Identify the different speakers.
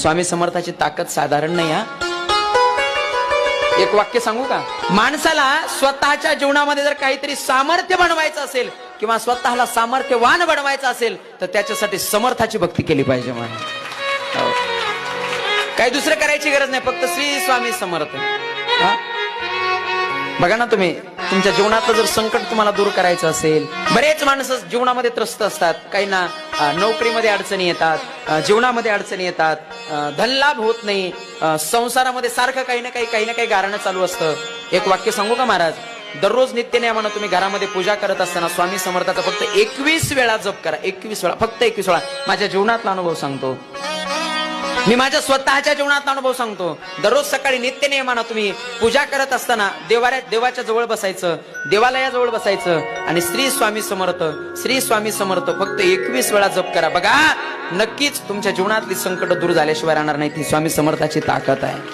Speaker 1: स्वामी समर्थाची ताकद साधारण नाही हा. एक वाक्य सांगू का? माणसाला स्वतःच्या जीवनामध्ये जर काहीतरी सामर्थ्य बनवायचं असेल किंवा स्वतःला सामर्थ्यवान बनवायचं असेल तर त्याच्यासाठी समर्थाची भक्ती केली पाहिजे. मला काही दुसरं करायची गरज नाही, फक्त श्री स्वामी समर्थ. बघा ना, तुम्ही तुमच्या जीवनातलं जर संकट तुम्हाला दूर करायचं असेल, बरेच माणसं जीवनामध्ये त्रस्त असतात. काहींना नोकरीमध्ये अडचणी येतात, जीवनामध्ये अडचणी येतात, धनलाभ होत नाही, संसारामध्ये सारखं काही ना काही गारणं चालू असतं. एक वाक्य सांगू का महाराज? दररोज नित्यनेमानं तुम्ही घरामध्ये पूजा करत असताना स्वामी समर्थाचा फक्त 21 वेळा जप करा. 21 वेळा, फक्त 21 वेळा. माझ्या जीवनातला अनुभव सांगतो, मी माझ्या स्वतःच्या जीवनातला अनुभव सांगतो. दररोज सकाळी नित्यनेमानं तुम्ही पूजा करत असताना देवाच्या जवळ बसायचं, देवालयाजवळ बसायचं आणि श्री स्वामी समर्थ, श्री स्वामी समर्थ फक्त 21 वेळा जप करा. बघा, नक्कीच तुमच्या जीवनातली संकट दूर झाल्याशिवाय राहणार नाही. ती स्वामी समर्थाची ताकद आहे.